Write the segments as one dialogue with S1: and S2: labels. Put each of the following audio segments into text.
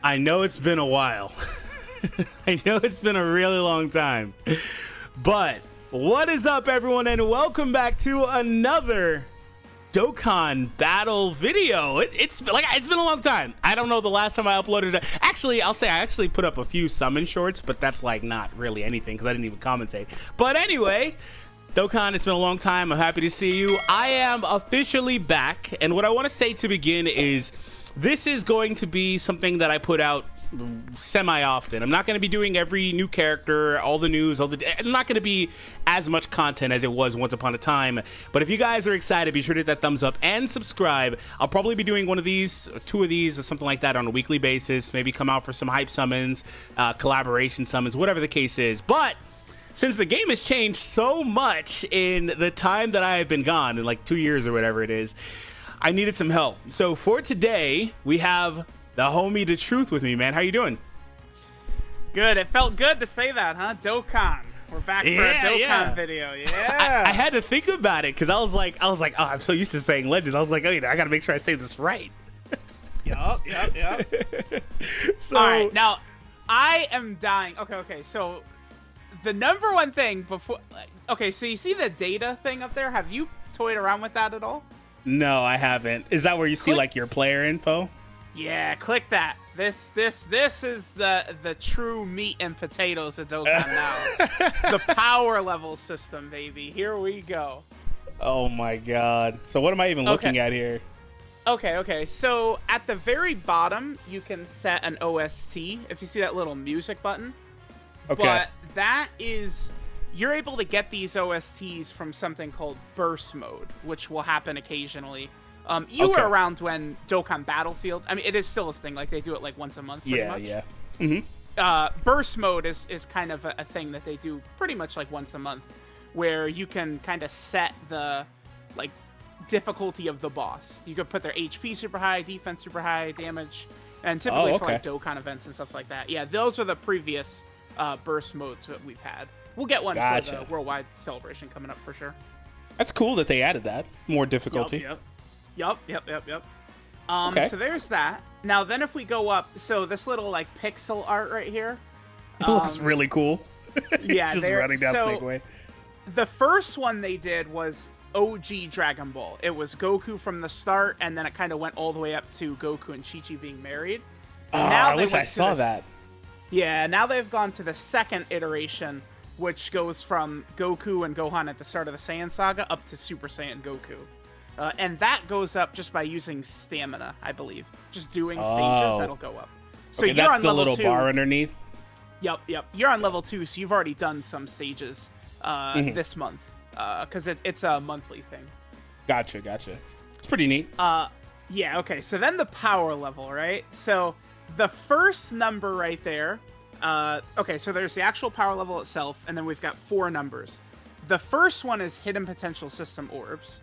S1: I know it's been a while. I know it's been a really long time. But what is up, everyone, and welcome back to another Dokkan battle video. It's been a long time. I don't know the last time I uploaded it. Actually, I'll say I actually put up a few summon shorts, but that's like not really anything because I didn't even commentate. But anyway, Dokkan, it's been a long time. I'm happy to see you. I am officially back, and what I want to say to begin is this is going to be something that I put out semi-often. I'm not going to be doing every new character, all the news, I'm not going to be as much content as it was once upon a time. But if you guys are excited, be sure to hit that thumbs up and subscribe. I'll probably be doing one of these, or two of these, or something like that on a weekly basis. Maybe come out for some hype summons, collaboration summons, whatever the case is. But since the game has changed so much in the time that I have been gone, in like 2 years or whatever it is, I needed some help. So for today, we have the homie The Truth with me, man. How you doing?
S2: Good. It felt good to say that, huh? Dokkan. We're back for a Dokkan video. Yeah.
S1: I had to think about it because I was like, oh, I'm so used to saying legends. I was like, oh, I got to make sure I say this right.
S2: Yup.
S1: So,
S2: all right, now I am dying. Okay. So the number one thing before, okay, so you see the data thing up there? Have you toyed around with that at all?
S1: No, I haven't. Is that where you see like your player info?
S2: Yeah, click that. This is the true meat and potatoes of Dokkan now. The power level system, baby. Here we go.
S1: Oh my god. So what am I even looking at here?
S2: Okay. So at the very bottom, you can set an OST. If you see that little music button.
S1: Okay.
S2: But that is, you're able to get these OSTs from something called burst mode, which will happen occasionally. You were around when Dokkan Battlefield. I mean, it is still a thing. Like, they do it like once a month, pretty much.
S1: Yeah. Mm-hmm.
S2: Burst mode is kind of a thing that they do pretty much like once a month, where you can kind of set the like difficulty of the boss. You could put their HP super high, defense super high, damage, and typically for like Dokkan events and stuff like that. Yeah, those are the previous burst modes that we've had. We'll get one for the worldwide celebration coming up for sure.
S1: That's cool that they added that. More difficulty.
S2: Yep. So there's that. Now then if we go up, so this little like pixel art right here.
S1: It looks really cool.
S2: Yeah,
S1: just running down Snake Way.
S2: The first one they did was OG Dragon Ball. It was Goku from the start, and then it kind of went all the way up to Goku and Chi-Chi being married.
S1: I wish I saw that.
S2: Yeah, now they've gone to the second iteration, which goes from Goku and Gohan at the start of the Saiyan Saga up to Super Saiyan Goku. And that goes up just by using stamina, I believe. Just doing stages, that'll go up. So
S1: okay,
S2: you're
S1: that's
S2: on
S1: the
S2: level
S1: little
S2: 2.
S1: bar underneath?
S2: Yep. You're on level 2, so you've already done some stages this month. Because it's a monthly thing.
S1: Gotcha. It's pretty neat.
S2: Yeah, okay. So then the power level, right? So the first number right there... okay, so there's the actual power level itself, and then we've got 4 numbers. The first one is Hidden Potential System Orbs.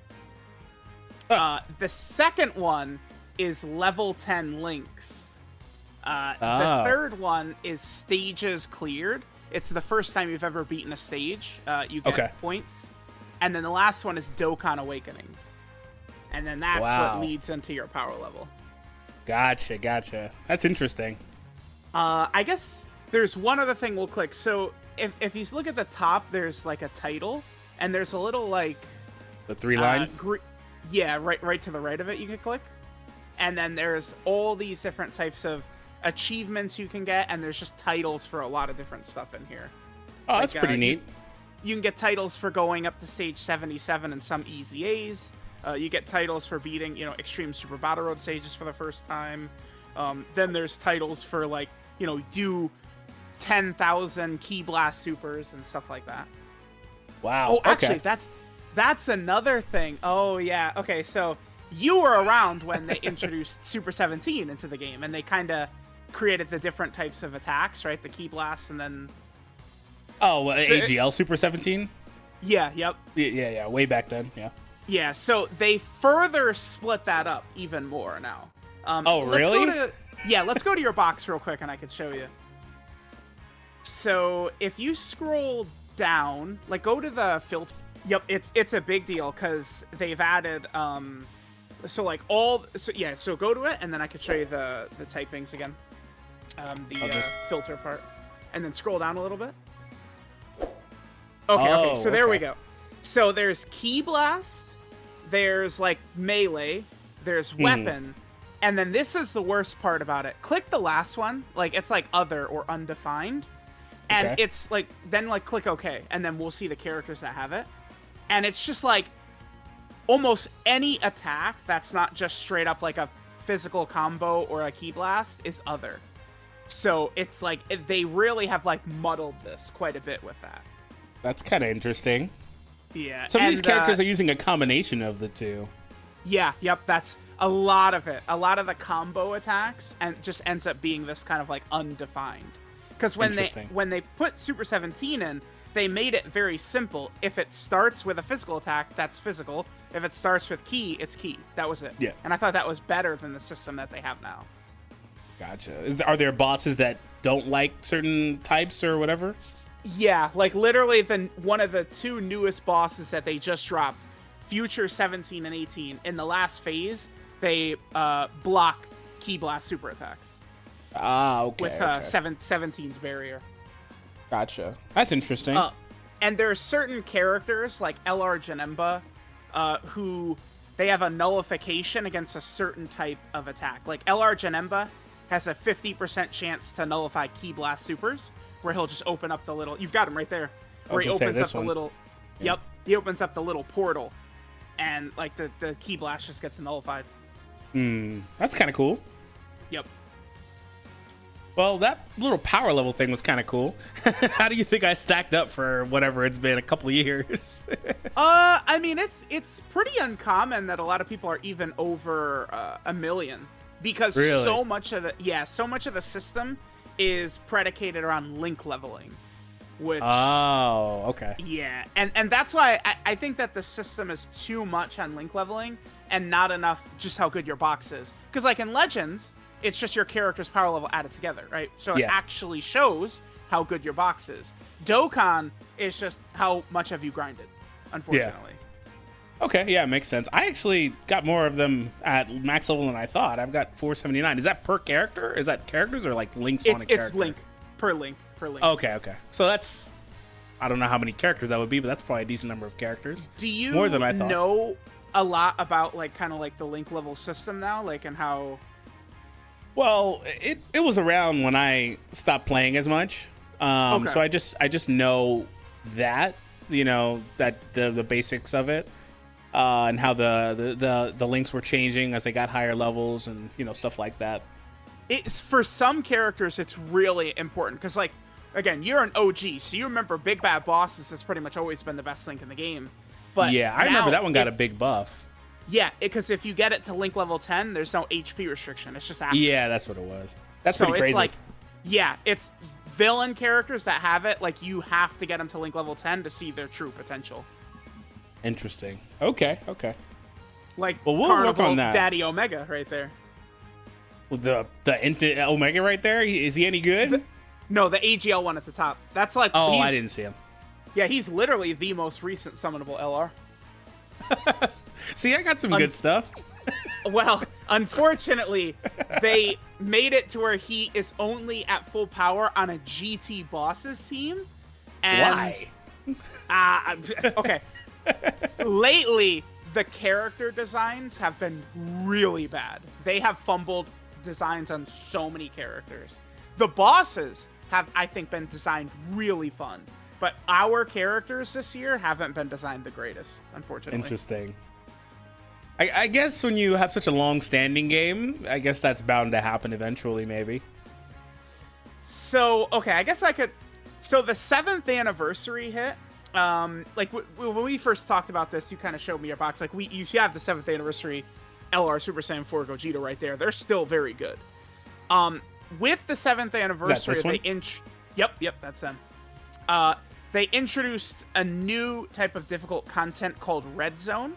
S2: The second one is level 10 links. The third one is stages cleared. It's the first time you've ever beaten a stage. You get points. And then the last one is Dokkan Awakenings. And then that's what leads into your power level.
S1: Gotcha. That's interesting.
S2: I guess there's one other thing we'll click. So if you look at the top, there's like a title. And there's a little like...
S1: The 3 lines?
S2: Yeah, right to the right of it you can click. And then there's all these different types of achievements you can get, and there's just titles for a lot of different stuff in here.
S1: Oh, that's pretty neat.
S2: You can get titles for going up to stage 77 and some easy A's. You get titles for beating, Extreme Super Battle Road stages for the first time. Then there's titles for like, do 10,000 Key Blast Supers and stuff like that.
S1: Wow.
S2: Oh, actually, that's another thing. Oh, yeah. Okay, so you were around when they introduced Super 17 into the game, and they kind of created the different types of attacks, right? The Key Blast, and then...
S1: Oh, AGL Super 17?
S2: Yeah, yep.
S1: Yeah, way back then, yeah.
S2: Yeah, so they further split that up even more now.
S1: Oh, really?
S2: Let's go to your box real quick, and I can show you. So if you scroll down, like go to the filter... Yep, it's a big deal because they've added so go to it and then I can show you the typings again. Filter part, and then scroll down a little bit. Okay, so there we go. So there's Ki Blast, there's like melee, there's weapon, and then this is the worst part about it. Click the last one, like it's like other or undefined, and it's like then like click OK, and then we'll see the characters that have it, and it's just like almost any attack that's not just straight up like a physical combo or a Ki Blast is other. So it's like they really have like muddled this quite a bit with that.
S1: That's kind of interesting.
S2: Yeah.
S1: Some of these characters are using a combination of the two.
S2: Yeah, yep, that's a lot of it. A lot of the combo attacks and just ends up being this kind of like undefined. Because when they put Super 17 in, they made it very simple. If it starts with a physical attack, that's physical. If it starts with Ki, it's Ki. That was it.
S1: Yeah.
S2: And I thought that was better than the system that they have now.
S1: Gotcha. Are there bosses that don't like certain types or whatever?
S2: Yeah, like literally one of the two newest bosses that they just dropped, Future 17 and 18, in the last phase, they block Ki Blast super attacks.
S1: Okay.
S2: With 17's barrier.
S1: Gotcha. That's interesting.
S2: And there are certain characters, like LR Janemba, who they have a nullification against a certain type of attack. Like LR Janemba has a 50% chance to nullify Ki Blast supers, where he'll just open up the little... You've got him right there. Where he opens up the little... Yeah. Yep. He opens up the little portal, and like the Ki Blast just gets nullified.
S1: That's kind of cool.
S2: Yep.
S1: Well, that little power level thing was kind of cool. How do you think I stacked up for whatever it's been, a couple of years?
S2: I mean, it's pretty uncommon that a lot of people are even over 1 million, because so much of the system is predicated around link leveling, which yeah, and that's why I think that the system is too much on link leveling and not enough just how good your box is. Because like in Legends, it's just your character's power level added together, right? So it actually shows how good your box is. Dokkan is just how much have you grinded, unfortunately.
S1: Yeah. Okay, yeah, makes sense. I actually got more of them at max level than I thought. I've got 479. Is that per character? Is that characters or like links on a character?
S2: It's link. Per link.
S1: Okay. So that's... I don't know how many characters that would be, but that's probably a decent number of characters.
S2: Do you
S1: more than I thought.
S2: Know a lot about like kind of like the link level system now? Like, and how...
S1: Well, it was around when I stopped playing as much. So I just know that, that the basics of it, and how the links were changing as they got higher levels and stuff like that.
S2: It's for some characters it's really important because like again, you're an OG, so you remember Big Bad Bosses has pretty much always been the best link in the game. But
S1: yeah, I remember that one got a big buff.
S2: Yeah, because if you get it to link level 10, there's no HP restriction. It's just active.
S1: Yeah, that's what it was. That's pretty crazy.
S2: It's like, yeah, it's villain characters that have it. Like, you have to get them to link level 10 to see their true potential.
S1: Interesting. Okay.
S2: Like,
S1: well, we'll work on that.
S2: Daddy Omega right there.
S1: The Omega right there? Is he any good?
S2: No, the AGL one at the top. That's like...
S1: Oh, I didn't see him.
S2: Yeah, he's literally the most recent summonable LR.
S1: See, I got some good stuff.
S2: Well, unfortunately, they made it to where he is only at full power on a GT bosses team. And,
S1: why?
S2: Okay. Lately, the character designs have been really bad. They have fumbled designs on so many characters. The bosses have, I think, been designed really fun. But our characters this year haven't been designed the greatest, unfortunately.
S1: Interesting. I guess when you have such a long-standing game, I guess that's bound to happen eventually, maybe.
S2: So, okay, I guess I could... So the 7th anniversary hit. Like, when we first talked about this, you kind of showed me your box. Like, you have the 7th anniversary LR Super Saiyan 4 Gogeta right there. They're still very good. With the 7th anniversary, Yep, that's them. They introduced a new type of difficult content called Red Zone,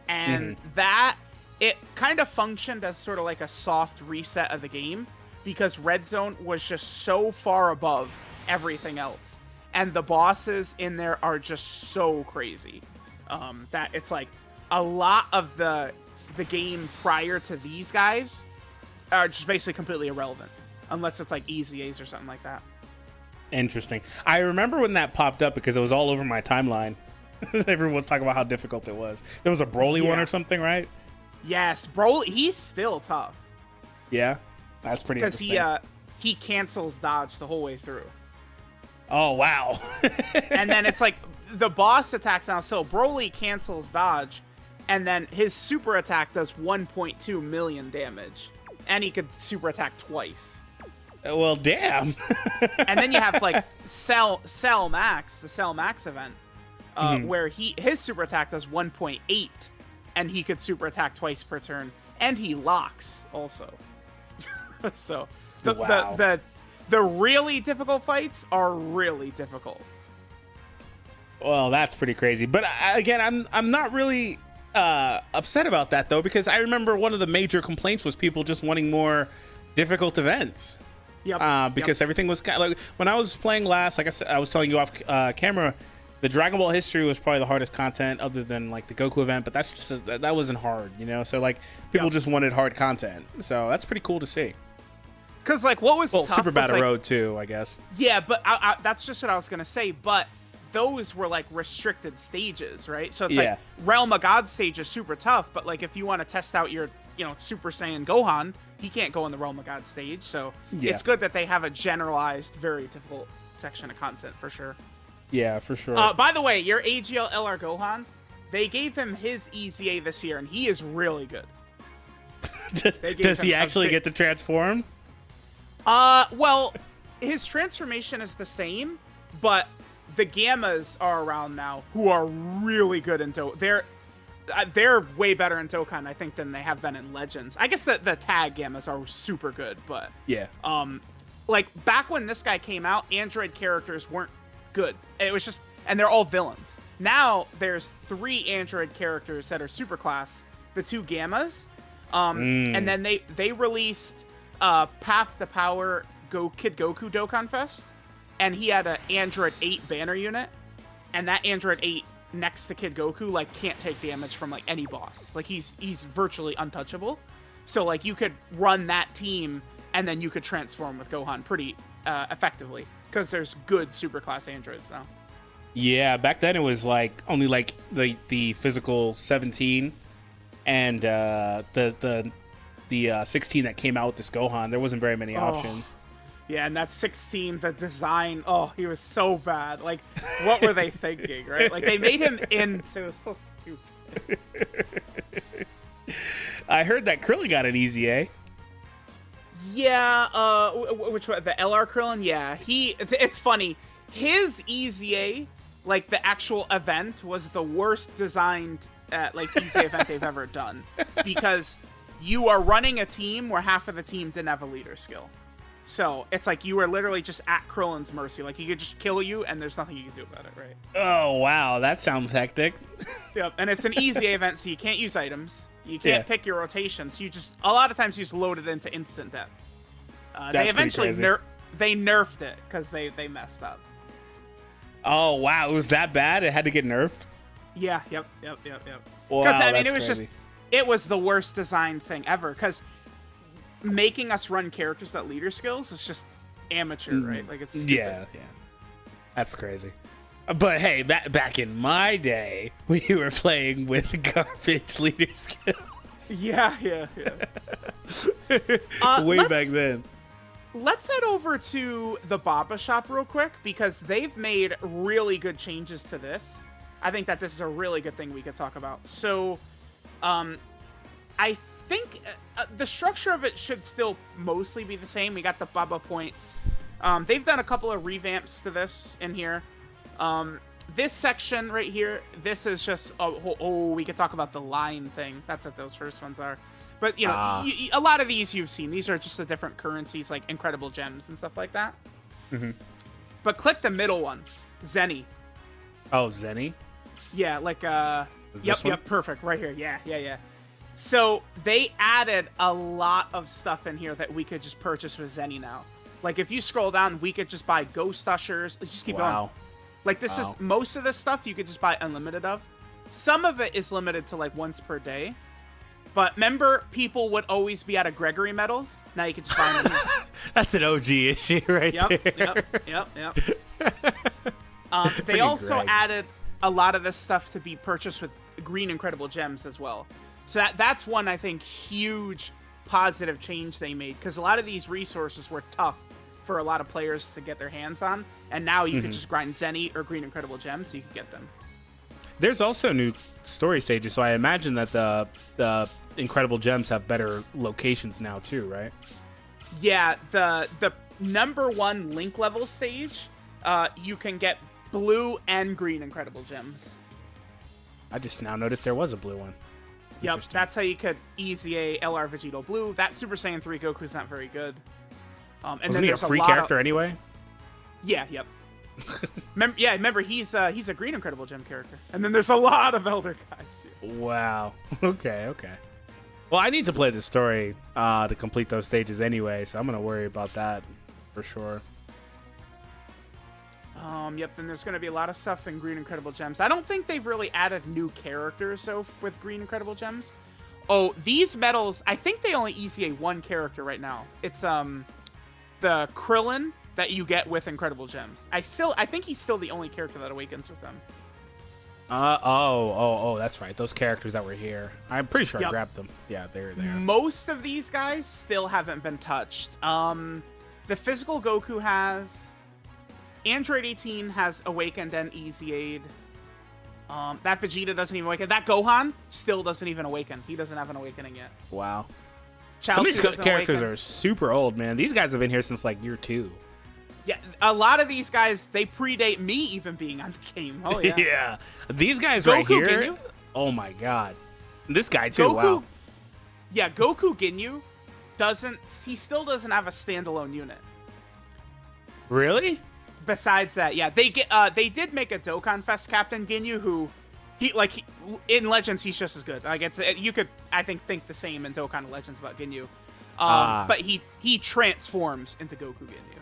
S2: and that it kind of functioned as sort of like a soft reset of the game because Red Zone was just so far above everything else, and the bosses in there are just so crazy that it's like a lot of the game prior to these guys are just basically completely irrelevant. unless it's like easy A's or something like that.
S1: Interesting. I remember when that popped up because it was all over my timeline. Everyone was talking about how difficult it was. There was a Broly one or something, right?
S2: Yes, Broly. He's still tough.
S1: Yeah, that's pretty interesting.
S2: Because he cancels dodge the whole way through.
S1: Oh wow.
S2: And then it's like the boss attacks now. So Broly cancels dodge, and then his super attack does 1.2 million damage, and he could super attack twice.
S1: Well, damn.
S2: And then you have like Cell Max, the Cell Max event, where his super attack does 1.8, and he could super attack twice per turn, and he locks also. So
S1: wow.
S2: the really difficult fights are really difficult.
S1: Well, that's pretty crazy. But again, I'm not really upset about that though, because I remember one of the major complaints was people just wanting more difficult events.
S2: Yep.
S1: Because everything was kind of like when I was playing last, like I said, I was telling you off camera, the Dragon Ball history was probably the hardest content other than like the Goku event, but that's just that wasn't hard, you know. So like people just wanted hard content, so that's pretty cool to see.
S2: Because like what was tough
S1: Super Battle
S2: was, like,
S1: Road too, I guess.
S2: Yeah, but that's just what I was gonna say. But those were like restricted stages, right? So it's like Realm of God stage is super tough, but like if you want to test out your Super Saiyan Gohan, he can't go in the Realm of God stage. So it's good that they have a generalized, very difficult section of content for sure.
S1: Yeah, for sure.
S2: By the way, your AGL LR Gohan, they gave him his EZA this year, and he is really good.
S1: Does he actually get to transform?
S2: Well, his transformation is the same, but the Gammas are around now who are really good in Dokkan. They're way better in Dokkan, I think, than they have been in Legends. I guess the tag Gammas are super good, but like back when this guy came out, Android characters weren't good. It was just, and they're all villains. Now there's 3 Android characters that are super class, the 2 Gammas, and then they released Path to Power Kid Goku Dokkan Fest, and he had an Android 8 banner unit, and that Android 8 next to Kid Goku like can't take damage from like any boss. Like he's virtually untouchable. So like you could run that team and then you could transform with Gohan pretty effectively because there's good super class androids now.
S1: Yeah, back then it was like only like the physical 17 and the 16 that came out with this Gohan. There wasn't very many options.
S2: Yeah, and that 16, the design, he was so bad. Like, what were they thinking, right? Like, they made him into, it was so stupid.
S1: I heard that Krillin got an EZA.
S2: Yeah, which one? The LR Krillin? Yeah, it's funny. His EZA, like, the actual event, was the worst designed, EZA event they've ever done. Because you are running a team where half of the team didn't have a leader skill. So it's like you were literally just at Krillin's mercy. Like he could just kill you, and there's nothing you can do about it, right?
S1: Oh wow, that sounds hectic.
S2: Yep, and it's an easy event, so you can't use items. You can't pick your rotation. So you just a lot of times you just load it into instant death. They eventually nerfed it because they messed up.
S1: Oh wow, it was that bad? It had to get nerfed?
S2: Yeah. Yep.
S1: Wow,
S2: Because I mean, it was
S1: crazy.
S2: it was the worst designed thing ever. Because making us run characters that leader skills is just amateur, right? Like it's stupid.
S1: Yeah, that's crazy. But hey, back in my day, we were playing with garbage leader skills.
S2: Yeah.
S1: Way back then.
S2: Let's head over to the Baba shop real quick because they've made really good changes to this. I think that this is a really good thing we could talk about. So, I think the structure of it should still mostly be the same. We got the Baba points. They've done a couple of revamps to this in here. This section right here, this is just we could talk about the line thing. That's what those first ones are. But you know, a lot of these you've seen. These are just the different currencies, like incredible gems and stuff like that. Mm-hmm. But click the middle one, Zenny.
S1: Oh, Zenny.
S2: Yeah, like yep, perfect, right here. Yeah. So they added a lot of stuff in here that we could just purchase with Zenny now. Like if you scroll down, we could just buy Ghost Ushers. Let's just keep going. Like this is most of this stuff you could just buy unlimited of. Some of it is limited to like once per day. But remember, people would always be out of Gregory medals. Now you can just find them.
S1: That's an OG issue right there.
S2: Yep. They also added a lot of this stuff to be purchased with green Incredible Gems as well. So that's one, I think, huge positive change they made, because a lot of these resources were tough for a lot of players to get their hands on, and now you could just grind Zenny or green Incredible Gems so you could get them.
S1: There's also new story stages, so I imagine that the Incredible Gems have better locations now too, right?
S2: Yeah, the number 1 link level stage, you can get blue and green Incredible Gems.
S1: I just now noticed there was a blue one.
S2: Yep, that's how you could easy a LR Vegito Blue. That Super Saiyan 3 Goku's not very good. And
S1: Wasn't he a free character anyway?
S2: Yeah, yep. remember he's a green Incredible Gem character. And then there's a lot of Elder guys here.
S1: Wow. Okay. Well, I need to play the story to complete those stages anyway, so I'm gonna worry about that for sure.
S2: Yep, then there's going to be a lot of stuff in Green Incredible Gems. I don't think they've really added new characters, though, with Green Incredible Gems. Oh, these medals, I think they only EZA 1 character right now. It's the Krillin that you get with Incredible Gems. I think he's still the only character that awakens with them.
S1: That's right. Those characters that were here. I'm pretty sure I grabbed them. Yeah, they're there.
S2: Most of these guys still haven't been touched. The physical Goku has... Android 18 has awakened and EZA'd. That Vegeta doesn't even awaken. That Gohan still doesn't even awaken. He doesn't have an awakening yet.
S1: Wow.
S2: Chaozu
S1: Some of these characters are super old, man. These guys have been here since like year 2.
S2: Yeah, a lot of these guys, they predate me even being on the game. Oh, yeah.
S1: Yeah. These guys
S2: Goku
S1: right here.
S2: Ginyu?
S1: Oh, my God. This guy, too.
S2: Goku,
S1: wow.
S2: Yeah, Goku Ginyu he still doesn't have a standalone unit.
S1: Really?
S2: Besides that, yeah, they did make a Dokkan Fest Captain Ginyu who in Legends he's just as good. Like you could I think the same in Dokkan Legends about Ginyu. But he transforms into Goku Ginyu.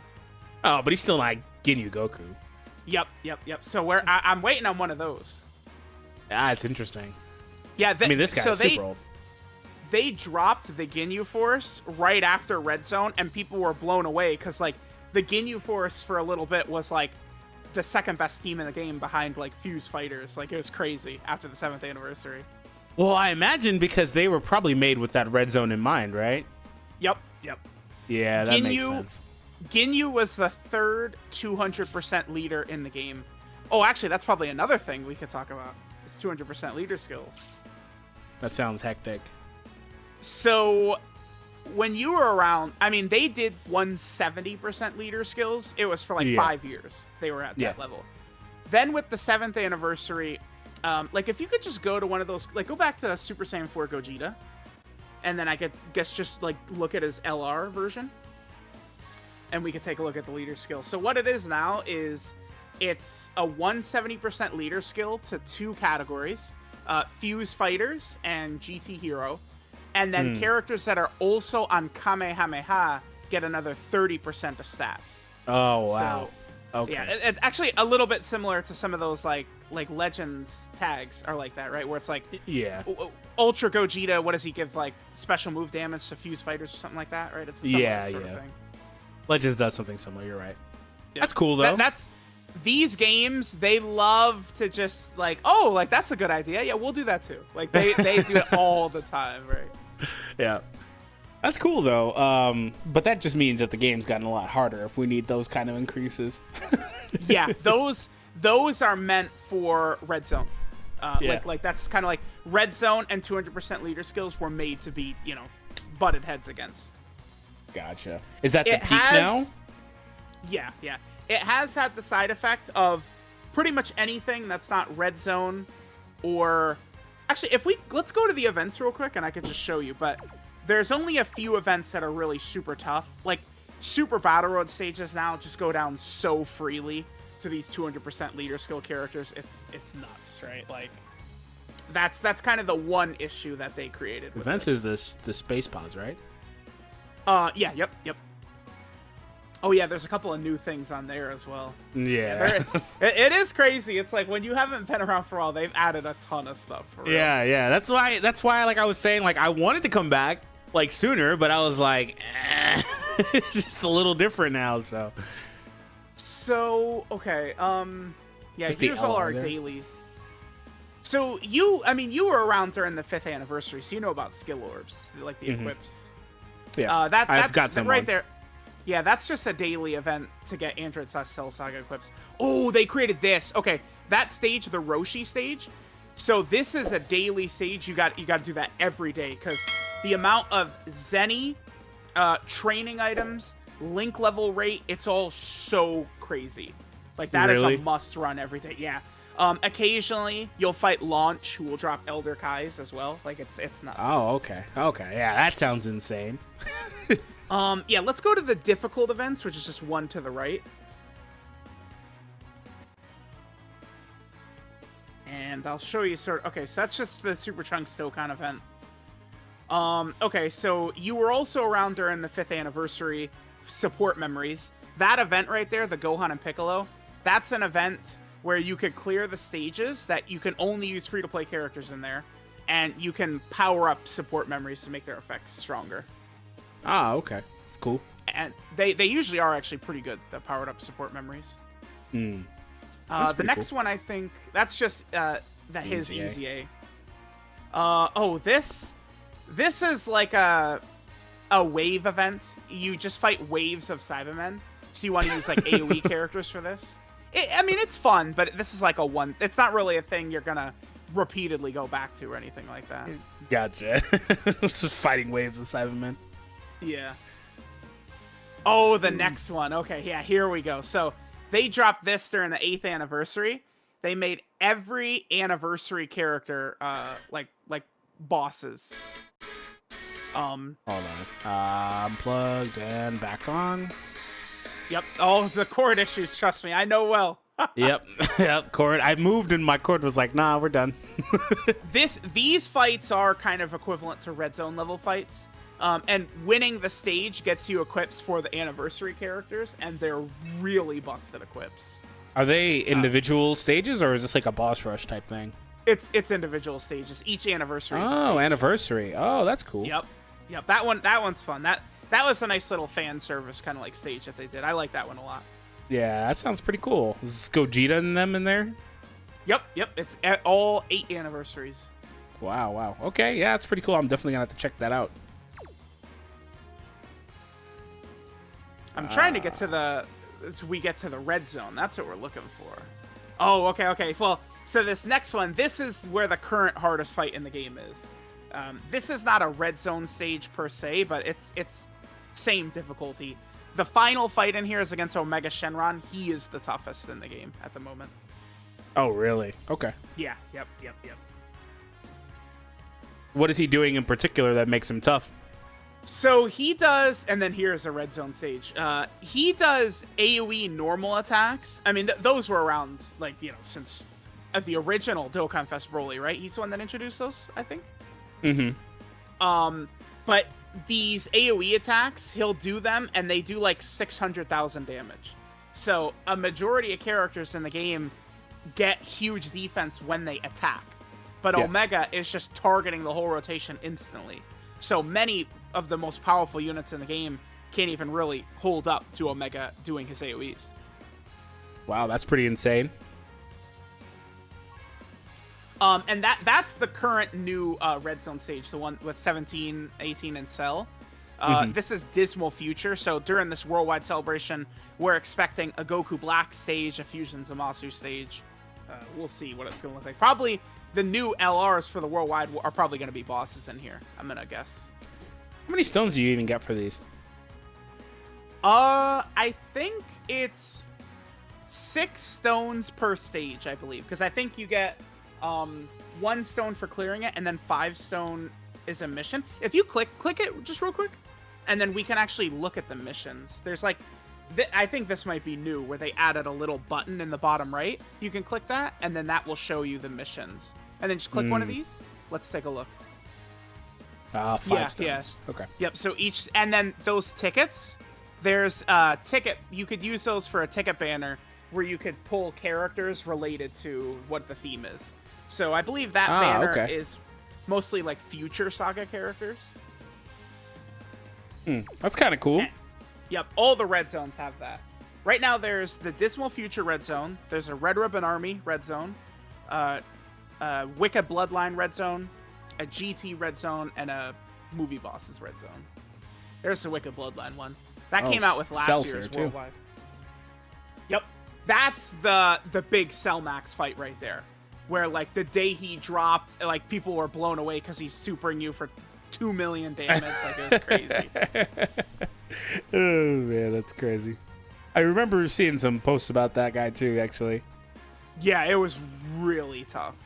S1: Oh, but he's still not Ginyu Goku.
S2: Yep. So I'm waiting on one of those.
S1: Ah, it's interesting.
S2: Yeah,
S1: this guy's super old.
S2: They dropped the Ginyu Force right after Red Zone, and people were blown away because the Ginyu Force for a little bit was the second best team in the game behind Fuse Fighters. It was crazy after the 7th anniversary.
S1: Well, I imagine because they were probably made with that Red Zone in mind, right?
S2: Yep.
S1: Yeah, that makes sense.
S2: Ginyu was the 3rd 200% leader in the game. Oh, actually, that's probably another thing we could talk about. It's 200% leader skills.
S1: That sounds hectic.
S2: So... when you were around, I mean, they did 170% leader skills. It was for 5 years they were at that level. Then with the 7th anniversary, if you could just go to one of those, go back to Super Saiyan 4 Gogeta, and then I could guess just look at his LR version, and we could take a look at the leader skill. So what it is now is it's a 170% leader skill to 2 categories, Fuse Fighters and GT Hero. And then characters that are also on Kamehameha get another 30% of stats.
S1: Oh, wow.
S2: So, okay. Yeah, it's actually a little bit similar to some of those like Legends tags are like that, right? Where it's Ultra Gogeta, what does he give, special move damage to Fuse Fighters or something like that, right? It's that sort of thing.
S1: Legends does something similar, you're right. Yeah. That's cool, though.
S2: These games, they love to just that's a good idea. Yeah, we'll do that too. They do it all the time, right?
S1: Yeah. That's cool, though. But that just means that the game's gotten a lot harder if we need those kind of increases.
S2: Yeah, those are meant for Red Zone. That's kind of Red Zone and 200% leader skills were made to be, butted heads against.
S1: Gotcha. Is that the peak now?
S2: Yeah. It has had the side effect of pretty much anything that's not Red Zone or... Actually, let's go to the events real quick and I could just show you, but there's only a few events that are really super tough. Super Battle Road stages now just go down so freely to these 200% leader skill characters. It's nuts, right? That's kind of the one issue that they created.
S1: Events is the space pods, right?
S2: Yeah, yep. Oh yeah, there's a couple of new things on there as well.
S1: Yeah.
S2: It is crazy. It's like when you haven't been around for a while, they've added a ton of stuff. For real.
S1: Yeah. That's why like I was saying, like I wanted to come back like sooner, but I was like, it's just a little different now.
S2: So okay, yeah.
S1: Just
S2: Here's all our
S1: there.
S2: dailies. So you were around during the 5th anniversary, so you know about skill orbs, like the equips.
S1: Yeah,
S2: that's
S1: I've got some
S2: right there. Yeah, that's just a daily event to get Android / Cell Saga equips. Oh, they created this. Okay, that stage, the Roshi stage. So this is a daily stage. You got to do that every day because the amount of Zenny, training items, link level rate, it's all so crazy. Like that is a must run every day. Yeah. Occasionally you'll fight Launch, who will drop Elder Kais as well. Like it's nuts.
S1: Oh, okay. Yeah, that sounds insane.
S2: Yeah, let's go to the difficult events, which is just one to the right. And I'll show you okay, so that's just the Super Trunks Dokkan event. Okay, so you were also around during the 5th anniversary support memories. That event right there, the Gohan and Piccolo, that's an event where you could clear the stages that you can only use free-to-play characters in there, and you can power up support memories to make their effects stronger.
S1: Ah, okay. That's cool.
S2: And they usually are actually pretty good, the powered up support memories.
S1: The
S2: next one, I think, that's just his Easy A. Oh, this is like a wave event. You just fight waves of Cybermen. So you want to use like AoE characters for this. I mean, it's fun, but this is like it's not really a thing you're gonna repeatedly go back to or anything like that.
S1: Gotcha. It's just fighting waves of Cybermen.
S2: Yeah. Oh, the next one. Okay, yeah, here we go. So they dropped this during the 8th anniversary. They made every anniversary character like bosses.
S1: Hold on. Unplugged and back on.
S2: Yep. Oh, the cord issues. Trust me, I know well.
S1: Yep. Cord. I moved and my cord was like, nah, we're done.
S2: These fights are kind of equivalent to Red Zone level fights. And winning the stage gets you equips for the anniversary characters, and they're really busted equips.
S1: Are they individual stages, or is this like a boss rush type thing?
S2: It's individual stages. Each anniversary is a
S1: Oh,
S2: stage.
S1: anniversary. Oh, that's cool.
S2: Yep. That one's fun. That was a nice little fan service kind of like stage that they did. I like that one a lot.
S1: Yeah, that sounds pretty cool. Is Gogeta and them in there?
S2: Yep. It's all 8 anniversaries.
S1: Wow. Okay, yeah, it's pretty cool. I'm definitely gonna have to check that out.
S2: I'm trying to get to we get to the red zone. That's what we're looking for. Oh, okay. Well, so this next one, this is where the current hardest fight in the game is. This is not a red zone stage per se, but it's same difficulty. The final fight in here is against Omega Shenron. He is the toughest in the game at the moment.
S1: Oh, really? Okay.
S2: Yeah. Yep.
S1: What is he doing in particular that makes him tough?
S2: So he does, and then here's a red zone stage. He does AoE normal attacks. I mean, those were around, like, since the original Dokkan Fest Broly, right? He's the one that introduced those, I think.
S1: Mm-hmm.
S2: But these AoE attacks, he'll do them, and they do like 600,000 damage. So a majority of characters in the game get huge defense when they attack. But
S1: yeah.
S2: Omega is just targeting the whole rotation instantly. So many of the most powerful units in the game can't even really hold up to Omega doing his AoEs.
S1: Wow, that's pretty insane.
S2: And that's the current new Red Zone stage, the one with 17, 18, and Cell. This is Dismal Future, so during this worldwide celebration, we're expecting a Goku Black stage, a Fusion Zamasu stage. We'll see what it's going to look like. Probably the new LRs for the worldwide are probably going to be bosses in here, I'm going to guess.
S1: How many stones do you even get for these?
S2: I think it's 6 stones per stage, I believe, because I think you get 1 stone for clearing it, and then 5 stone is a mission. If you click it just real quick, and then we can actually look at the missions. There's like, I think this might be new, where they added a little button in the bottom right. You can click that, and then that will show you the missions. And then just click one of these. Let's take a look.
S1: 5 stones.
S2: Yes.
S1: Okay.
S2: Yep. So and then those tickets, There's ticket. You could use those for a ticket banner where you could pull characters related to what the theme is. So I believe that banner is mostly like future Saga characters.
S1: That's kind of cool.
S2: Yep, all the red zones have that. Right now, there's the Dismal Future red zone. There's a Red Ribbon Army red zone, Wicca Bloodline red zone, a GT red zone, and a Movie Bosses red zone. There's the Wicca Bloodline one. That came out with last year's Worldwide. Yep, that's the big Cellmax fight right there, where like the day he dropped, like people were blown away because he's supering you for 2 million damage. Like it was crazy.
S1: Oh man, that's crazy. I remember seeing some posts about that guy too, actually.
S2: Yeah, it was really tough.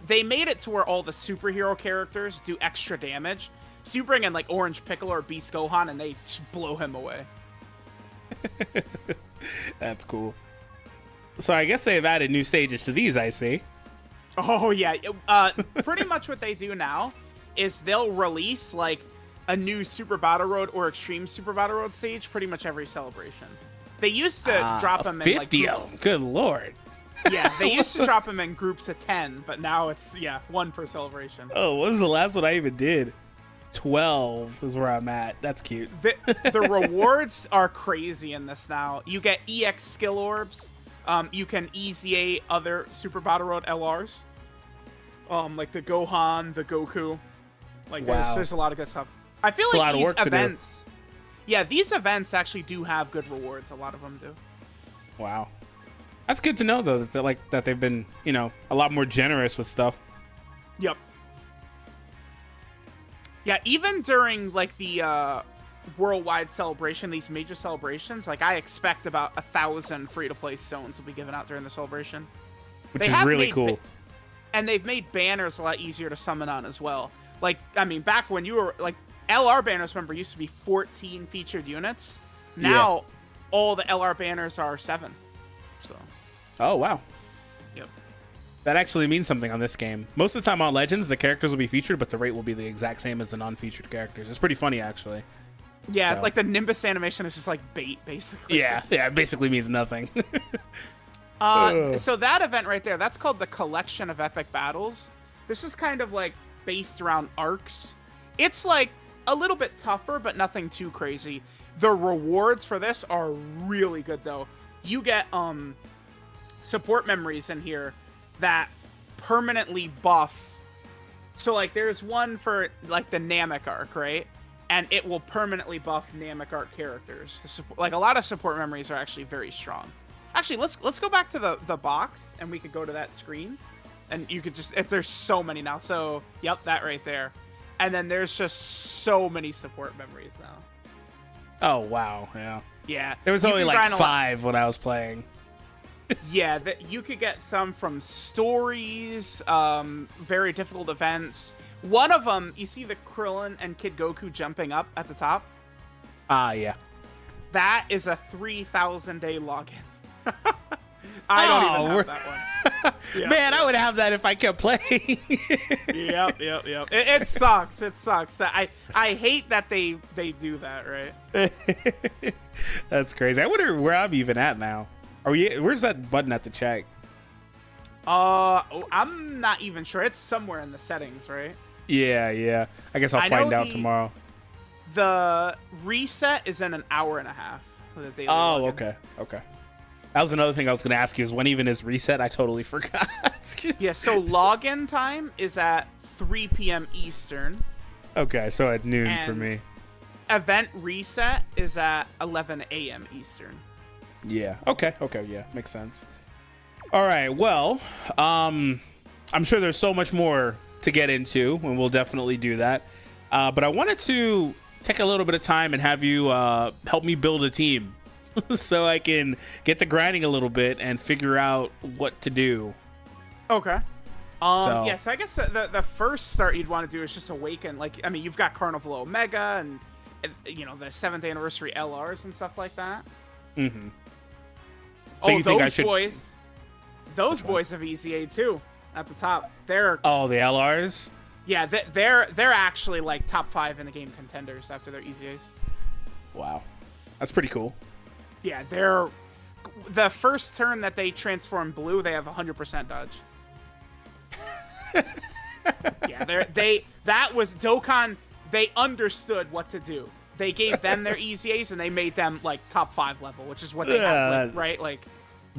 S2: They made it to where all the superhero characters do extra damage. So you bring in like Orange Piccolo or Beast Gohan and they just blow him away.
S1: That's cool. So I guess they've added new stages to these, I see.
S2: Oh yeah. Pretty much what they do now is they'll release like a new Super Battle Road or Extreme Super Battle Road stage pretty much every celebration. They used to drop them in
S1: 50
S2: like
S1: of them. Good lord.
S2: Yeah, they used to drop them in groups of 10, but now it's one per celebration.
S1: Oh, what was the last one I even did? 12 is where I'm at. That's cute.
S2: The rewards are crazy in this now. You get EX skill orbs. You can EZA other Super Battle Road LRs. Like the Gohan, the Goku. Like there's a lot of good stuff. I feel like these events. Yeah, these events actually do have good rewards. A lot of them do.
S1: Wow. That's good to know though that they've been, a lot more generous with stuff.
S2: Yep. Yeah, even during like the worldwide celebration, these major celebrations, like I expect about 1,000 free-to-play stones will be given out during the celebration.
S1: Which is really cool.
S2: And they've made banners a lot easier to summon on as well. Like, I mean, back when you were like LR banners, remember, used to be 14 featured units. Now all the LR banners are 7. So.
S1: Oh wow.
S2: Yep.
S1: That actually means something on this game. Most of the time on Legends, the characters will be featured, but the rate will be the exact same as the non-featured characters. It's pretty funny, actually.
S2: Yeah, like the Nimbus animation is just like bait, basically.
S1: Yeah, it basically means nothing.
S2: So that event right there, that's called the Collection of Epic Battles. This is kind of like based around arcs. It's like a little bit tougher, but nothing too crazy. The rewards for this are really good, though. You get support memories in here that permanently buff. So like there's one for like the Namek arc, right? And it will permanently buff Namek arc characters. Like a lot of support memories are actually very strong. Actually, let's go back to the box and we could go to that screen. And you could just, if there's so many now. So yep, that right there. And then there's just so many support memories now.
S1: Oh wow, yeah.
S2: Yeah.
S1: There was only like 5 when I was playing.
S2: Yeah, that you could get some from stories, very difficult events. One of them, you see the Krillin and Kid Goku jumping up at the top?
S1: Yeah.
S2: That is a 3,000-day login. I don't even have that one. Yep,
S1: Man, I would have that if I kept playing.
S2: Yep. It sucks. It sucks. I hate that they do that, right?
S1: That's crazy. I wonder where I'm even at now. Where's that button at the check?
S2: I'm not even sure. It's somewhere in the settings, right?
S1: Yeah. I guess I'll find out tomorrow.
S2: The reset is in an hour and a half. The daily
S1: login. Okay. That was another thing I was going to ask you is when even is reset? I totally forgot.
S2: Yeah, so login time is at 3 p.m. Eastern.
S1: Okay, so at noon for me.
S2: Event reset is at 11 a.m. Eastern.
S1: Yeah. Okay. Yeah, makes sense. All right. Well, I'm sure there's so much more to get into, and we'll definitely do that. But I wanted to take a little bit of time and have you help me build a team so I can get to grinding a little bit and figure out what to do.
S2: Okay. Yeah, so I guess the first start you'd want to do is just awaken. Like, I mean, you've got Carnival Omega and the 7th anniversary LRs and stuff like that.
S1: Mm-hmm. So you think I should...
S2: Those boys have EZA too at the top. They're
S1: the LRs.
S2: Yeah, they're actually like top 5 in the game contenders after their EZAs.
S1: Wow. That's pretty cool.
S2: Yeah, they're the first turn that they transform blue, they have 100% dodge. Yeah, that was Dokkan. They understood what to do. They gave them their easy A's and they made them like top 5 level, which is what they have, right? Like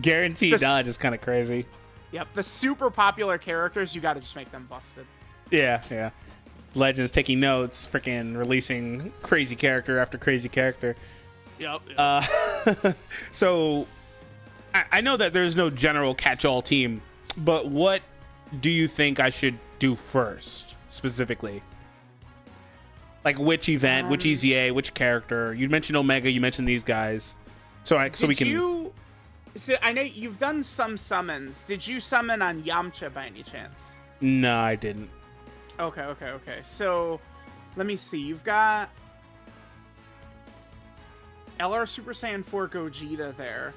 S1: guaranteed dodge is kind of crazy.
S2: Yep, the super popular characters, you got to just make them busted.
S1: Yeah. Legends taking notes, freaking releasing crazy character after crazy character.
S2: Yep.
S1: So I know that there's no general catch-all team, but what do you think I should do first, specifically? Like which event, which EZA, which character? You mentioned Omega, you mentioned these guys. So we can.
S2: So I know you've done some summons. Did you summon on Yamcha by any chance?
S1: No, I didn't.
S2: Okay. So let me see. You've got LR Super Saiyan 4 Gogeta there.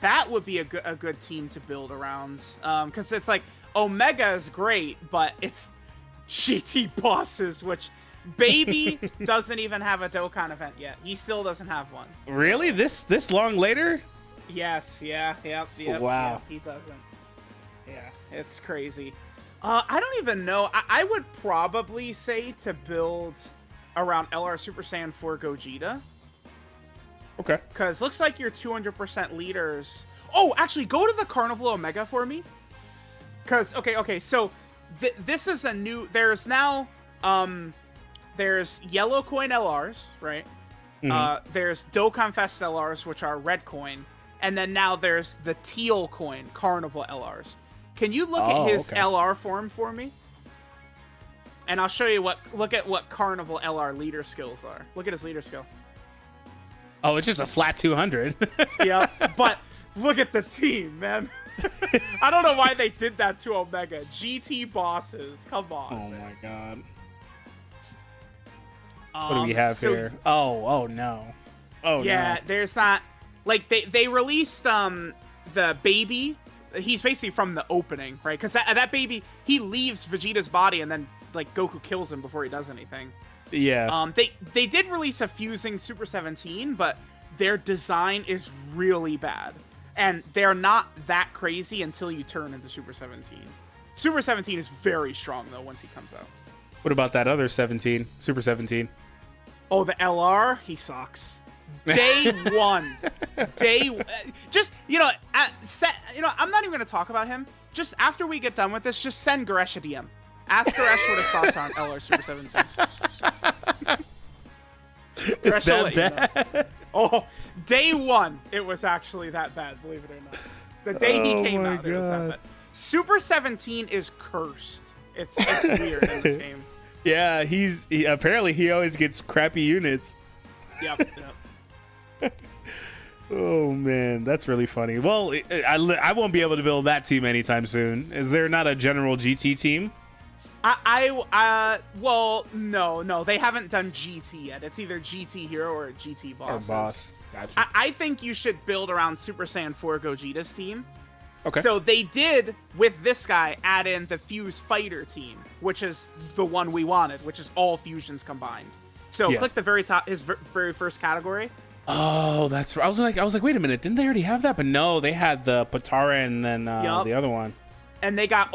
S2: That would be a good team to build around. Because it's like Omega is great, but it's GT bosses, which Baby doesn't even have a Dokkan event yet. He still doesn't have one.
S1: Really? This long later?
S2: Yes. Yep.
S1: Wow.
S2: Yep, he doesn't. Yeah, it's crazy. I don't even know. I would probably say to build around LR Super Saiyan 4 Gogeta.
S1: Okay.
S2: Because looks like your 200% leaders... Oh, actually, go to the Carnival Omega for me. Because, okay, so this is a new... There's now... there's Yellow Coin LRs, right? Mm-hmm. There's Dokkan Fest LRs, which are red coin. And then now there's the teal coin Carnival LRs. Can you look at his LR form for me? And I'll show you look at what Carnival LR leader skills are. Look at his leader skill.
S1: Oh, it's just a flat 200.
S2: Yeah, but look at the team, man. I don't know why they did that to Omega. GT bosses, come on.
S1: Oh
S2: man.
S1: My god. What do we have here? Oh no. Oh
S2: yeah,
S1: no.
S2: There's not like they released the baby. He's basically from the opening, right? Because that baby, he leaves Vegeta's body and then like Goku kills him before he does anything.
S1: Yeah.
S2: They did release a fusing Super 17, but their design is really bad. And they're not that crazy until you turn into Super 17. Super 17 is very strong though once he comes out.
S1: What about that other 17? Super 17?
S2: Oh, the LR? He sucks. Day one. Just, I'm not even going to talk about him. Just after we get done with this, just send Goresh a DM. Ask Goresh what his thoughts on LR Super 17.
S1: Is that bad?
S2: Oh, day one, it was actually that bad, believe it or not. The day he came out, it was that bad. Super 17 is cursed. It's weird in this game.
S1: Yeah, apparently he always gets crappy units.
S2: Yep.
S1: Oh man, that's really funny. Well, I won't be able to build that team anytime soon. Is there not a general GT team?
S2: Well, no, they haven't done GT yet. It's either GT Hero or GT Boss.
S1: Or Boss. Gotcha.
S2: I think you should build around Super Saiyan 4 Gogeta's team.
S1: Okay.
S2: So they did, with this guy, add in the Fuse Fighter team, which is the one we wanted, which is all fusions combined. So click the very top, his very first category.
S1: Oh, that's right. I was like, wait a minute, didn't they already have that? But no, they had the Patara and then the other one.
S2: And they count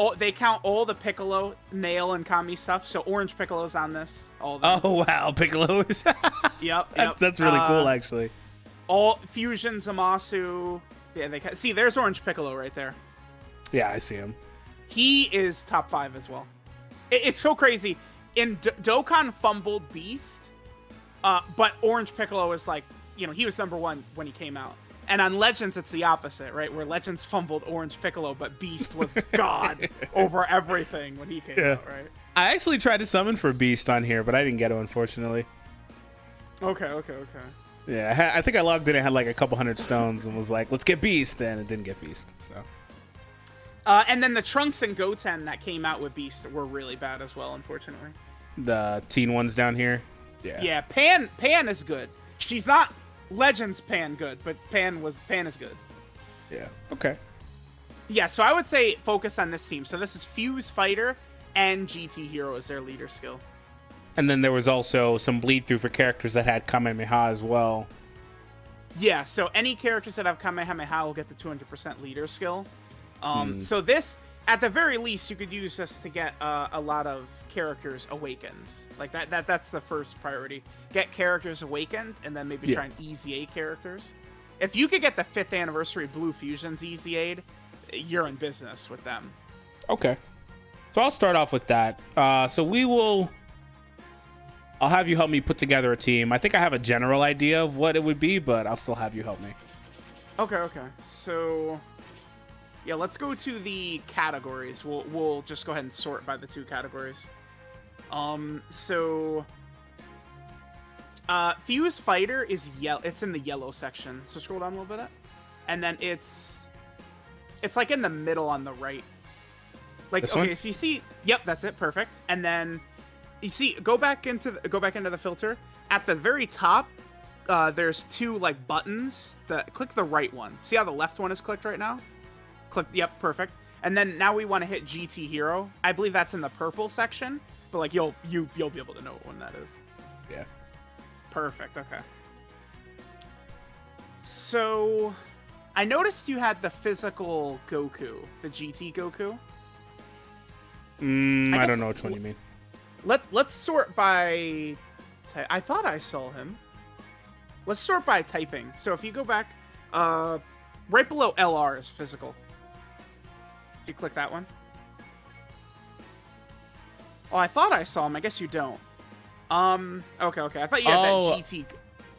S2: all the Piccolo, Nail, and Kami stuff. So Orange Piccolo's on this. All of them.
S1: Oh wow, Piccolo is.
S2: Yep.
S1: That's really cool, actually.
S2: All Fusion Zamasu. Yeah, see. There's Orange Piccolo right there.
S1: Yeah, I see him.
S2: He is top 5 as well. It's so crazy. In Dokkan fumbled Beast, but Orange Piccolo is like, he was number 1 when he came out. And on Legends, it's the opposite, right? Where Legends fumbled Orange Piccolo, but Beast was God over everything when he came out, right?
S1: I actually tried to summon for Beast on here, but I didn't get him, unfortunately.
S2: Okay.
S1: Yeah, I think I logged in and had like a couple hundred stones and was like, let's get Beast, and it didn't get Beast, so.
S2: And then the Trunks and Goten that came out with Beast were really bad as well, unfortunately.
S1: The teen ones down here?
S2: Yeah, Pan is good. She's not Legends Pan good, but Pan is good.
S1: Yeah, okay.
S2: Yeah, so I would say focus on this team. So this is Fuse Fighter and GT Hero as their leader skill.
S1: And then there was also some bleed through for characters that had Kamehameha as well.
S2: Yeah, so any characters that have Kamehameha will get the 200% leader skill. So this, at the very least, you could use this to get a lot of characters awakened. Like that's the first priority. Get characters awakened, and then maybe try and easy aid characters. If you could get the 5th anniversary Blue Fusions easy aid, you're in business with them.
S1: Okay. So I'll start off with that. I'll have you help me put together a team. I think I have a general idea of what it would be, but I'll still have you help me.
S2: Okay. So, yeah, let's go to the categories. We'll just go ahead and sort by the 2 categories. Fuse Fighter is yellow. It's in the yellow section. So scroll down a little bit. And then it's like in the middle on the right. Like,
S1: this
S2: okay,
S1: one?
S2: if you see, yep, that's it, perfect. And then you see, go back into the filter. At the very top, there's 2 like buttons. Click the right one. See how the left one is clicked right now? Click, yep, perfect. And then now we want to hit GT Hero. I believe that's in the purple section, but like you'll be able to know what one that is.
S1: Yeah.
S2: Perfect. Okay. So, I noticed you had the physical Goku, the GT Goku.
S1: I don't know which one you mean.
S2: Let's sort by. I thought I saw him. Let's sort by typing. So if you go back, right below LR is physical. If you click that one. Oh, I thought I saw him. I guess you don't. Okay. I thought you had that GT.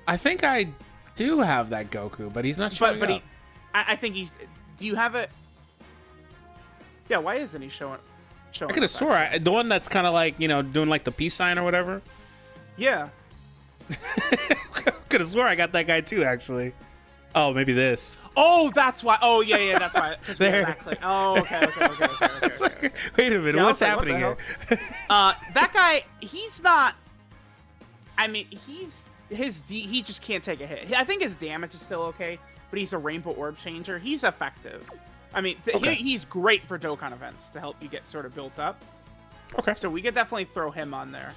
S1: I think I do have that Goku, but he's not showing up.
S2: I think he's. Do you have it? Yeah. Why isn't he showing?
S1: I could have swore the one that's kind of like, doing like the peace sign or whatever.
S2: Yeah.
S1: Could have swore I got that guy too, actually. Oh, maybe this.
S2: Oh, that's why. Oh, yeah, that's why.
S1: There.
S2: Exactly. Oh, okay.
S1: Like, wait a minute, what's happening here?
S2: That guy, he's not. I mean, he just can't take a hit. I think his damage is still okay, but he's a Rainbow Orb Changer. He's effective. I mean, he's great for Dokkan events to help you get sort of built up.
S1: Okay.
S2: So we could definitely throw him on there.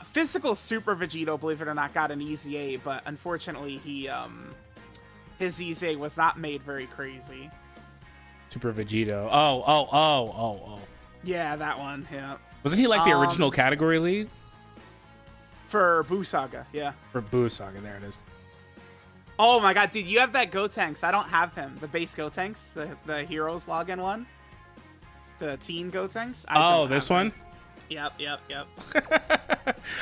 S2: Physical Super Vegito, believe it or not, got an easy A, but unfortunately his easy A was not made very crazy.
S1: Super Vegito. Oh.
S2: Yeah, that one. Yeah.
S1: Wasn't he like the original category lead?
S2: For Buu Saga, yeah.
S1: For Buu Saga, there it is.
S2: Oh my god, dude, you have that Gotenks. I don't have him. The base Gotenks, the Heroes login one. The teen Gotenks.
S1: This one?
S2: Yep.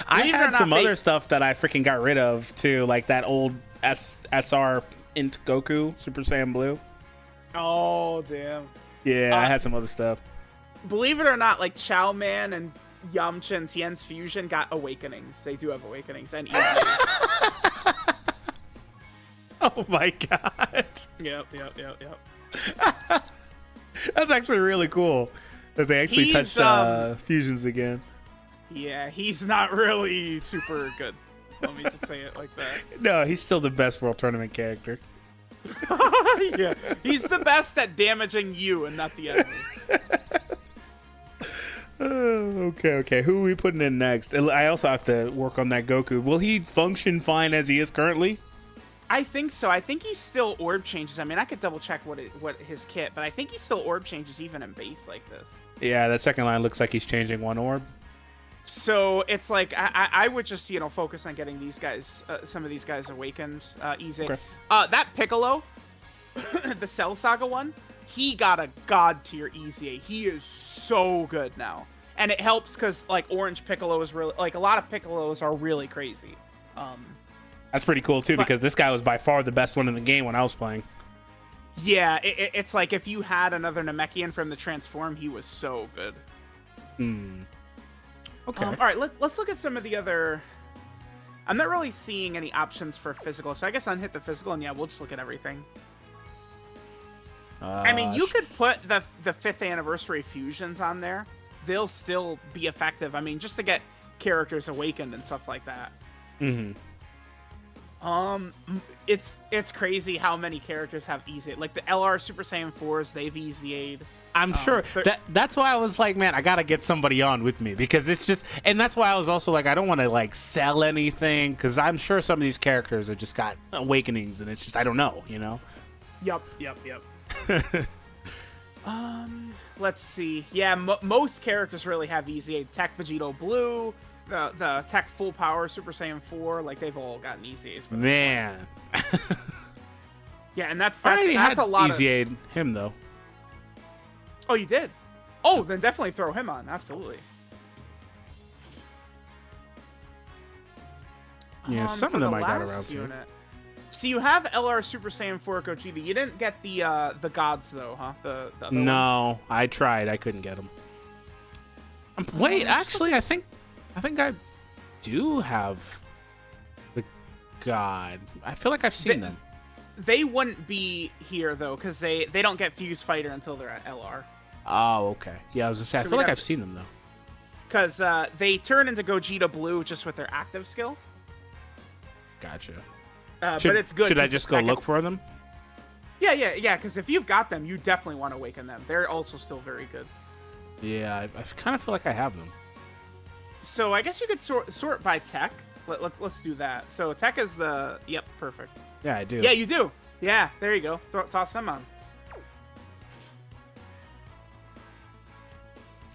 S1: I had some other stuff that I freaking got rid of too, like that old SR Int Goku, Super Saiyan Blue.
S2: Oh, damn.
S1: Yeah, I had some other stuff.
S2: Believe it or not, like Chow Man and Yamcha and Tien's Fusion got awakenings. They do have awakenings and EVAs.
S1: Oh my god.
S2: Yep.
S1: That's actually really cool that they actually touched fusions again.
S2: Yeah, he's not really super good. Let me just say it like that.
S1: No, he's still the best World Tournament character.
S2: Yeah, he's the best at damaging you and not the enemy.
S1: Okay. Who are we putting in next? I also have to work on that Goku. Will he function fine as he is currently?
S2: I think so. I think he's still orb changes. I mean, I could double check what his kit, but I think he still orb changes even in base like this.
S1: Yeah, that second line looks like he's changing one orb.
S2: So it's like I would just focus on getting these guys, some of these guys awakened easy. Okay. That Piccolo, the Cell Saga one, he got a god tier easy. He is so good now, and it helps because like Orange Piccolo is really like a lot of Piccolos are really crazy.
S1: That's pretty cool too, because this guy was by far the best one in the game when I was playing.
S2: Yeah, it's like if you had another Namekian from the Transform, he was so good.
S1: Okay.
S2: All right, let's look at some of the other. I'm not really seeing any options for physical, so I guess unhit the physical, and yeah, we'll just look at everything. I mean, you could put the 5th anniversary fusions on there. They'll still be effective. I mean, just to get characters awakened and stuff like that. It's crazy how many characters have easy. Like the LR Super Saiyan 4s, they've easy aid.
S1: I'm sure that's why I was like, man, I gotta get somebody on with me because it's just, and that's why I was also like, I don't want to like sell anything because I'm sure some of these characters have just got awakenings and it's just I don't know, you know.
S2: Yep. Let's see. Yeah, most characters really have EZA. Tech Vegito Blue, the Tech Full Power Super Saiyan 4, like they've all gotten EZAs.
S1: Man.
S2: Yeah, and that's
S1: had
S2: a lot.
S1: EZA'd him though.
S2: Oh, you did? Oh, then definitely throw him on. Absolutely.
S1: Yeah, some of them I got around to.
S2: So you have LR Super Saiyan 4 Gogeta. You didn't get the gods though, huh? The other
S1: no, I tried. I couldn't get them. Wait, actually, I think I do have the god. I feel like I've seen them.
S2: They wouldn't be here though, because they don't get Fuse Fighter until they're at LR.
S1: Oh, okay. Yeah, I was gonna say, I feel like I've seen them though.
S2: Because they turn into Gogeta Blue just with their active skill.
S1: Gotcha.
S2: But it's good.
S1: Should I just go look for them?
S2: Yeah. Because if you've got them, you definitely want to awaken them. They're also still very good.
S1: Yeah, I kind of feel like I have them.
S2: So I guess you could sort by tech. Let's do that. So tech is the... Yep, perfect.
S1: Yeah, I do.
S2: Yeah, you do. Yeah, there you go. Toss them on.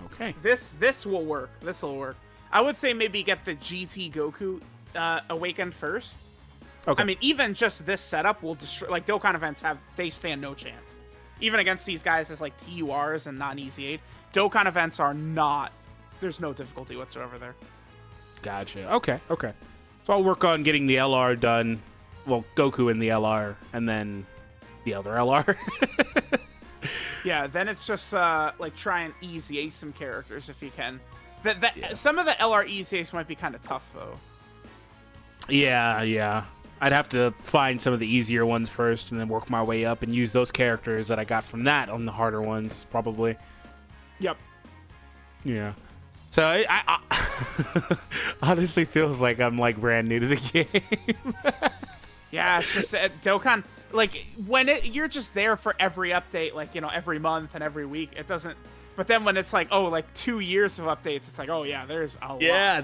S1: Okay.
S2: This will work. This will work. I would say maybe get the GT Goku awakened first.
S1: Okay.
S2: I mean, even just this setup will destroy... Like, Dokkan events they stand no chance. Even against these guys as, like, TURs and non-Easy 8, Dokkan events are not... There's no difficulty whatsoever there.
S1: Gotcha. Okay. So I'll work on getting the LR done. Well, Goku in the LR, and then the other LR.
S2: Yeah, then it's just, like, try and Easy Ace some characters if you can. Some of the LR Easy Ace might be kind of tough, though.
S1: Yeah. I'd have to find some of the easier ones first and then work my way up and use those characters that I got from that on the harder ones, probably.
S2: Yep.
S1: Yeah. So I honestly feels like I'm like brand new to the game.
S2: Yeah, it's just Dokkan, like when you're just there for every update, like, you know, every month and every week, it doesn't. But then when it's like, oh, like 2 years of updates, it's like, oh yeah, there's a lot.
S1: Yeah,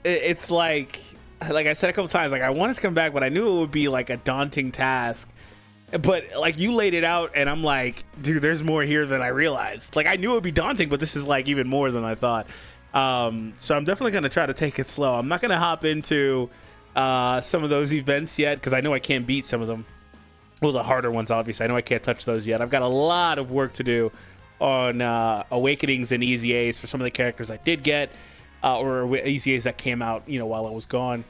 S1: it's like I said a couple times, like I wanted to come back, but I knew it would be like a daunting task. But like you laid it out, and I'm like, dude, there's more here than I realized. Like I knew it would be daunting, but this is like even more than I thought. So I'm definitely gonna try to take it slow. I'm not gonna hop into some of those events yet because I know I can't beat some of them. Well, the harder ones, obviously. I know I can't touch those yet. I've got a lot of work to do on awakenings and Easy A's for some of the characters I did get, or Easy A's that came out, you know, while I was gone.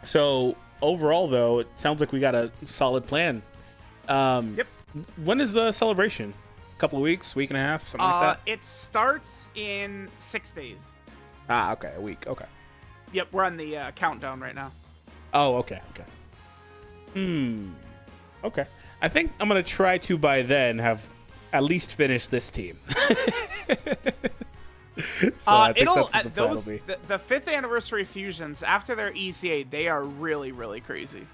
S1: So overall, though, it sounds like we got a solid plan.
S2: Yep.
S1: When is the celebration? A couple of weeks, week and a half, something like that?
S2: It starts in 6 days.
S1: Ah, okay, a week. Okay.
S2: Yep, we're on the countdown right now.
S1: Oh, okay. Okay. I think I'm gonna try to by then have at least finished this team. So I think that's what the plan will be.
S2: The 5th anniversary fusions, after their ECA, they are really, really crazy.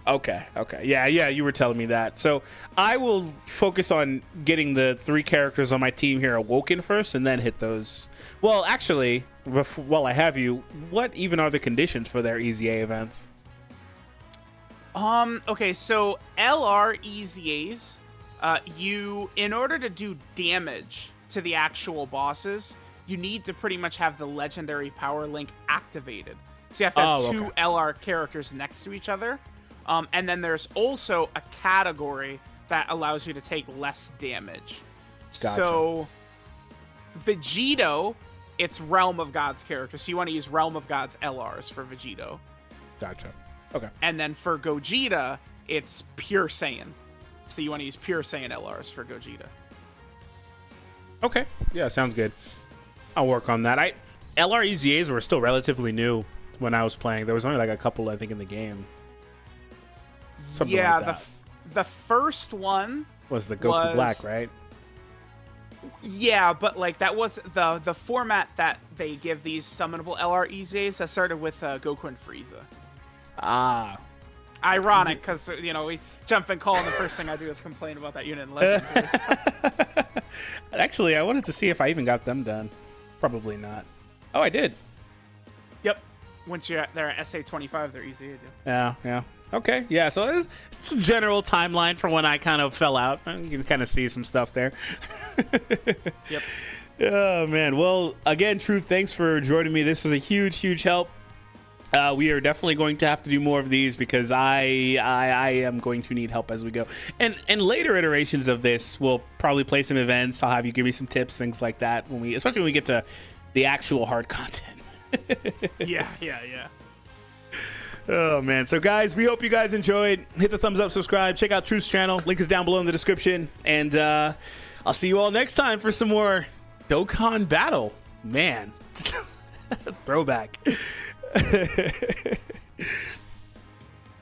S1: Okay. Yeah, you were telling me that. So I will focus on getting the 3 characters on my team here awoken first and then hit those. Well, actually, while I have you, what even are the conditions for their EZA events?
S2: Okay, so LR EZAs, in order to do damage to the actual bosses, you need to pretty much have the legendary power link activated. So you have to have 2 LR characters next to each other. And then there's also a category that allows you to take less damage.
S1: Gotcha.
S2: So Vegito, it's Realm of Gods character. So you want to use Realm of Gods LRs for Vegito.
S1: Gotcha. Okay.
S2: And then for Gogeta, it's Pure Saiyan. So you want to use Pure Saiyan LRs for Gogeta.
S1: Okay. Yeah, sounds good. I'll work on that. LR EZAs were still relatively new when I was playing. There was only like a couple, I think, in the game. Something like that.
S2: The first one
S1: was the Goku Black, right?
S2: Yeah, but like that was the format that they give these summonable LR EZAs that started with Goku and Frieza.
S1: Ah.
S2: Ironic, because, you know, we jump and call, and the first thing I do is complain about that unit in Legends.
S1: Actually, I wanted to see if I even got them done. Probably not. Oh, I did.
S2: Yep. Once you're they're at SA 25, they're easy to do.
S1: Yeah. Okay, yeah, so it's a general timeline for when I kind of fell out. You can kind of see some stuff there.
S2: Yep.
S1: Oh, man. Well, again, Truth, thanks for joining me. This was a huge help. We are definitely going to have to do more of these because I am going to need help as we go. And later iterations of this, we'll probably play some events. I'll have you give me some tips, things like that, especially when we get to the actual hard content.
S2: Yeah.
S1: Oh, man. So, guys, we hope you guys enjoyed. Hit the thumbs up, subscribe, check out Truth's channel. Link is down below in the description. And I'll see you all next time for some more Dokkan Battle. Man. Throwback.